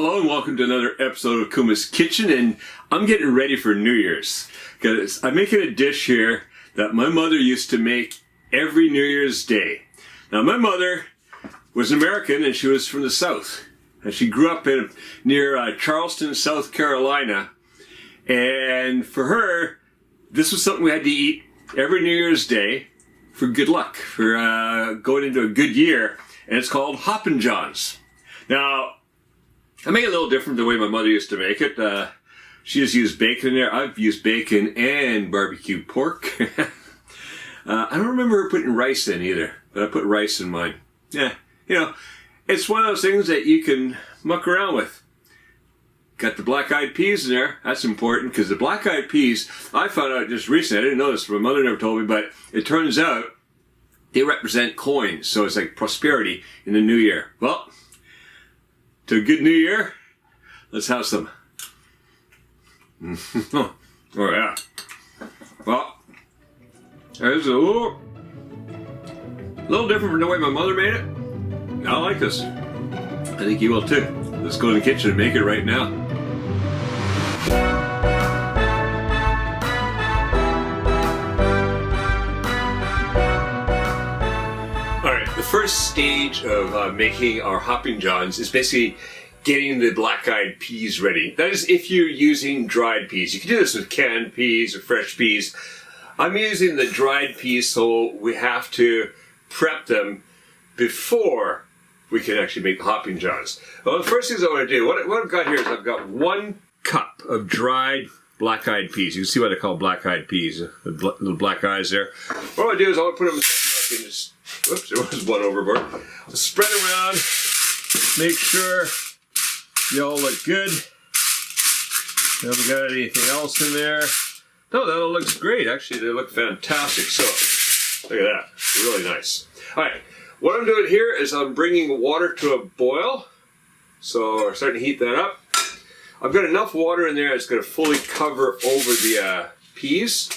Hello and welcome to another episode of Kuma's Kitchen, and I'm getting ready for New Year's because I'm making a dish here that my mother used to make every New Year's Day. Now my mother was American and she was from the South, and she grew up near Charleston, South Carolina, and for her this was something we had to eat every New Year's Day for good luck, for going into a good year, and it's called Hoppin' Johns. Now I make it a little different the way my mother used to make it. She just used bacon in there. I've used bacon and barbecue pork. I don't remember her putting rice in either, but I put rice in mine. Yeah, you know, it's one of those things that you can muck around with. Got the black-eyed peas in there. That's important because the black-eyed peas, I found out just recently, I didn't know this, my mother never told me, but it turns out they represent coins. So it's like prosperity in the new year. Well, to a good new year, let's have some. Oh yeah. Well, it's a little different from the way my mother made it. I like this. I think you will too. Let's go in the kitchen and make it right now. The first stage of making our Hoppin' Johns is basically getting the black-eyed peas ready. That is if you're using dried peas. You can do this with canned peas or fresh peas. I'm using the dried peas, so we have to prep them before we can actually make the Hoppin' Johns. Well, the first things I want to do, what I've got here is I've got 1 cup of dried black-eyed peas. You can see why they're called black-eyed peas, the little black eyes there. What I want to do is I want to put them in something I can just, whoops, there was one overboard. I'll spread it around, make sure they all look good. Haven't got anything else in there. No, that all looks great. Actually, they look fantastic. So, look at that. Really nice. All right, what I'm doing here is I'm bringing water to a boil. So we're starting to heat that up. I've got enough water in there that's going to fully cover over the peas,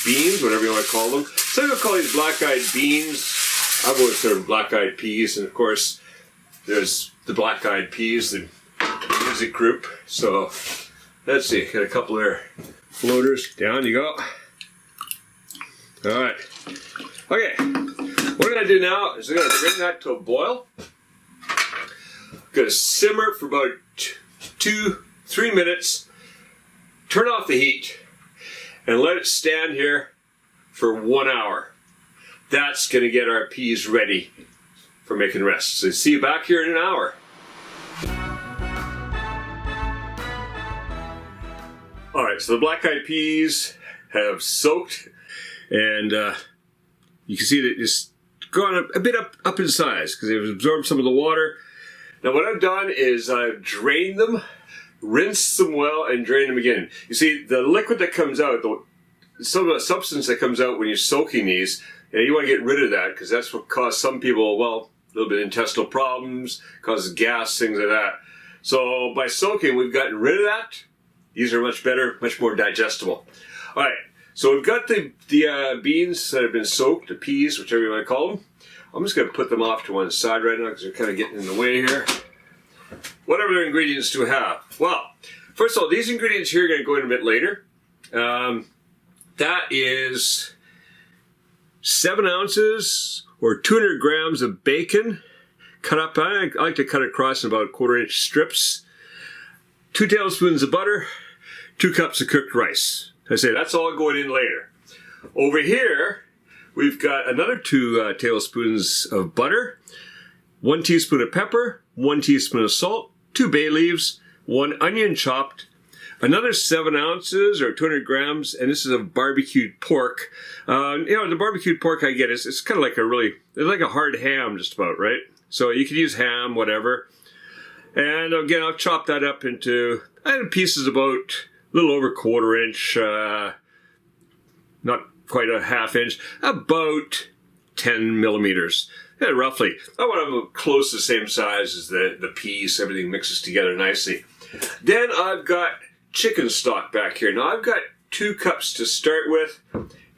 beans, whatever you want to call them. Some people call these black-eyed beans. I've always heard of black-eyed peas, and of course, there's the black-eyed peas, the music group. So, let's see, got a couple of floaters. Down you go. All right. Okay, what I'm going to do now is I'm going to bring that to a boil. I'm going to simmer for about 2-3 minutes, turn off the heat, and let it stand here for 1 hour. That's going to get our peas ready for making the rest. So see you back here in an hour. Alright, so the black-eyed peas have soaked, and you can see that it's gone a bit up in size because they've absorbed some of the water. Now what I've done is I've drained them, rinsed them well, and drained them again. You see, the liquid that comes out, some of the substance that comes out when you're soaking these, you want to get rid of that because that's what caused some people, well, a little bit of intestinal problems, causes gas, things like that. So by soaking, we've gotten rid of that. These are much better, much more digestible. All right, so we've got the beans that have been soaked, the peas, whichever you want to call them. I'm just going to put them off to one side right now because they're kind of getting in the way here. What other ingredients do we have? Well, first of all, these ingredients here are going to go in a bit later. That is 7 ounces or 200 grams of bacon cut up. I like to cut it across in about 1/4-inch strips. 2 tablespoons of butter, 2 cups of cooked rice. I say that's all going in later. Over here, we've got another 2 tablespoons of butter, 1 teaspoon of pepper, 1 teaspoon of salt, 2 bay leaves, 1 onion chopped, another 7 ounces or 200 grams, and this is of barbecued pork. The barbecued pork I get it's kind of like it's like a hard ham just about, right? So you could use ham, whatever. And again, I've chopped that up into pieces about a little over 1/4 inch, not quite a 1/2 inch, about 10 millimeters. Yeah, roughly. I want them close to the same size as the peas, so everything mixes together nicely. Then I've got chicken stock back here. Now I've got 2 cups to start with,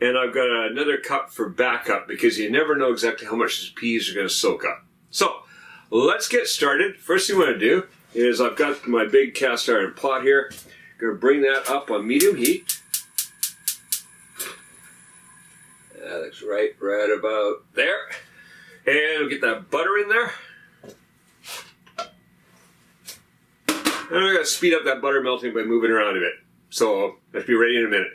and I've got another cup for backup because you never know exactly how much these peas are going to soak up. So let's get started. First thing we want to do is I've got my big cast iron pot here. Gonna bring that up on medium heat. That looks right about there. And we'll get that butter in there. And I'm gonna speed up that butter melting by moving around a bit. So that should be ready in a minute.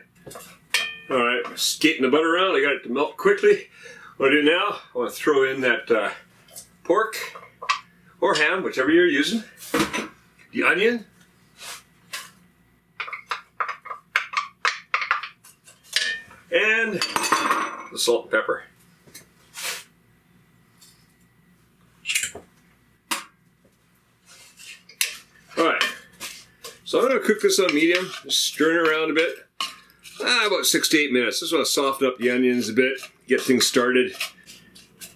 Alright, skating the butter around. I got it to melt quickly. What I do now, I want to throw in that pork or ham, whichever you're using. The onion. And the salt and pepper. Alright, so I'm going to cook this on medium, just stirring around a bit. About 6 to 8 minutes. Just want to soften up the onions a bit, get things started,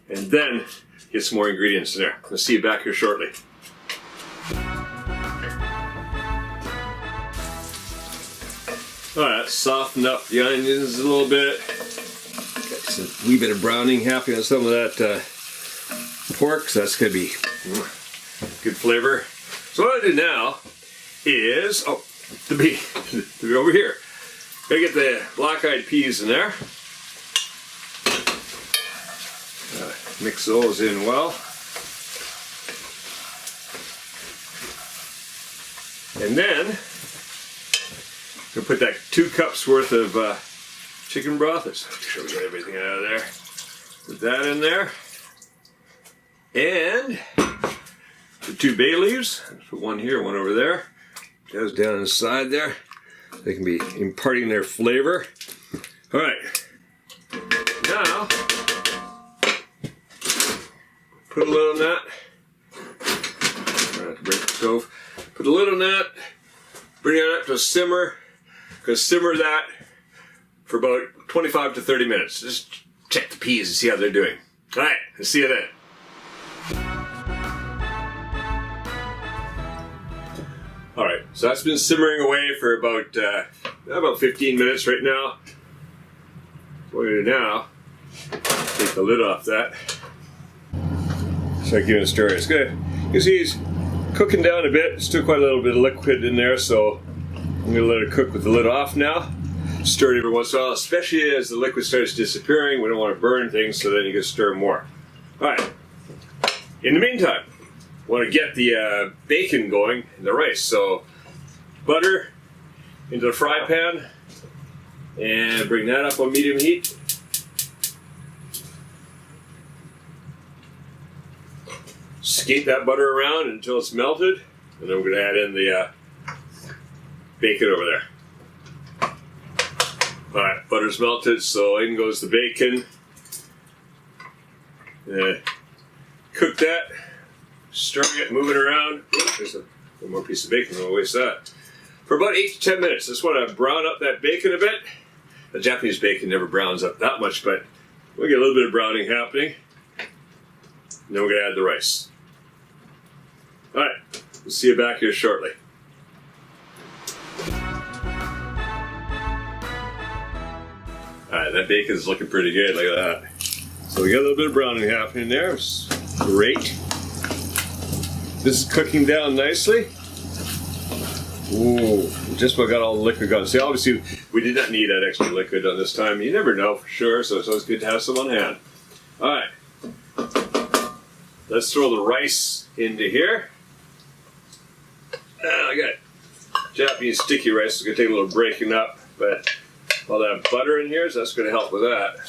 and then get some more ingredients in there. I'll see you back here shortly. Alright, soften up the onions a little bit. Got a wee bit of browning happening on some of that pork, so that's going to be good flavor. So what I do now is, to be over here. Gotta get the black-eyed peas in there. Mix those in well. And then, we'll put that 2 cups worth of chicken broth. Let's make sure we get everything out of there. Put that in there. And the 2 bay leaves. Let's put one here, one over there. Goes down inside there. They can be imparting their flavor. All right. Now, put a lid on that. Try not to break the stove. Put a lid on that. Bring it up to a simmer. Gonna simmer that for about 25 to 30 minutes. Just check the peas and see how they're doing. All right. I'll see you then. Alright, so that's been simmering away for about 15 minutes right now. What we're going to do now, take the lid off that. Start giving it a stir. It's good. You can see he's cooking down a bit. Still quite a little bit of liquid in there, so I'm going to let it cook with the lid off now. Stir it every once in a while, especially as the liquid starts disappearing. We don't want to burn things, so then you can stir more. Alright, in the meantime, want to get the bacon going in the rice. So butter into the fry pan and bring that up on medium heat. Skate that butter around until it's melted, and then we're going to add in the bacon over there. Alright, butter's melted, so in goes the bacon. Cook that. Stirring it, moving around. There's one more piece of bacon, I'll waste that. For about 8 to 10 minutes. Just want to brown up that bacon a bit. The Japanese bacon never browns up that much, but we'll get a little bit of browning happening. And then we're going to add the rice. Alright, we'll see you back here shortly. Alright, that bacon's looking pretty good, look at that. So we got a little bit of browning happening there, it's great. This is cooking down nicely. Ooh, just about got all the liquid gone. See, obviously, we did not need that extra liquid on this time. You never know for sure, so it's always good to have some on hand. All right. Let's throw the rice into here. I got Japanese sticky rice. It's going to take a little breaking up, but all that butter in here, so that's going to help with that.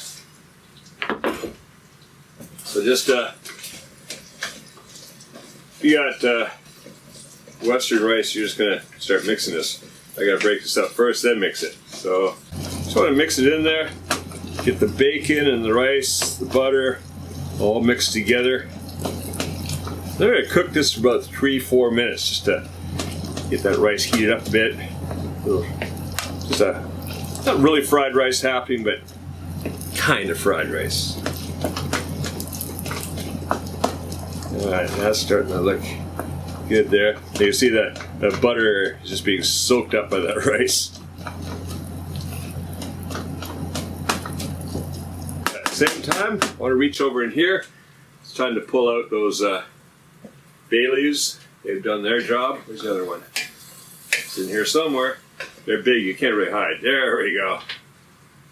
So just if you got Western rice, you're just going to start mixing this. I got to break this up first, then mix it. So just want to mix it in there. Get the bacon and the rice, the butter, all mixed together. I'm going to cook this for about 3-4 minutes just to get that rice heated up a bit. Just not really fried rice happening, but kind of fried rice. Alright, that's starting to look good there. You can see that the butter is just being soaked up by that rice. At the same time, I want to reach over in here. It's time to pull out those bay leaves They've done their job. Where's the other one? It's in here somewhere. They're big, you can't really hide. There we go.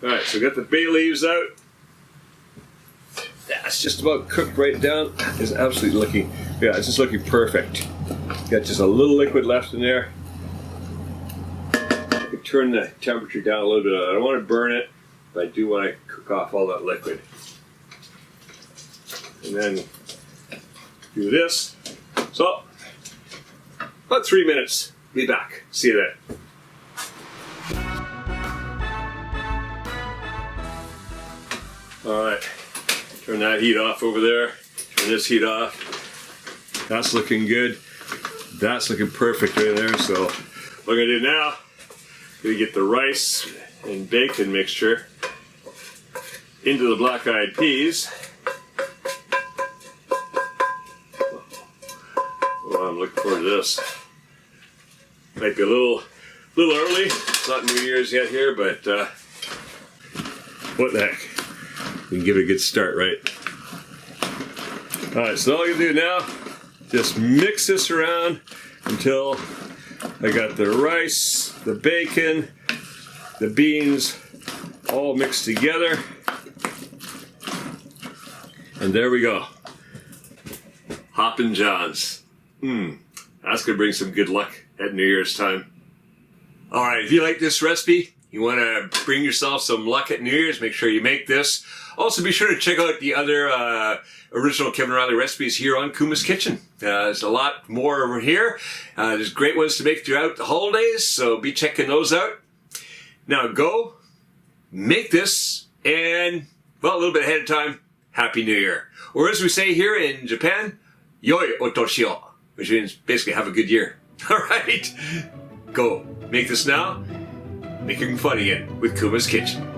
Alright, so we got the bay leaves out. That's just about cooked right down. It's absolutely looking, yeah, it's just looking perfect. Got just a little liquid left in there. I could turn the temperature down a little bit. I don't want to burn it, but I do want to cook off all that liquid. And then do this. So, about 3 minutes. Be back. See you then. Alright, turn that heat off over there. Turn this heat off. That's looking good. That's looking perfect right there. So, what I'm going to do now, I'm going to get the rice and bacon mixture into the black-eyed peas. Oh, I'm looking forward to this. Might be a little early. It's not New Year's yet here, but what the heck? We can give it a good start, right? Alright, so all you do now, just mix this around until I got the rice, the bacon, the beans all mixed together. And there we go. Hoppin' John's. That's going to bring some good luck at New Year's time. Alright, if you like this recipe, you want to bring yourself some luck at New Year's, make sure you make this. Also, be sure to check out the other original Kevin Riley recipes here on Kuma's Kitchen. There's a lot more over here. There's great ones to make throughout the holidays, so be checking those out. Now go, make this, and, well, a little bit ahead of time, Happy New Year. Or as we say here in Japan, Yoi Otoshi-o, which means basically have a good year. Alright, go, make this now, making fun again with Kuma's Kitchen.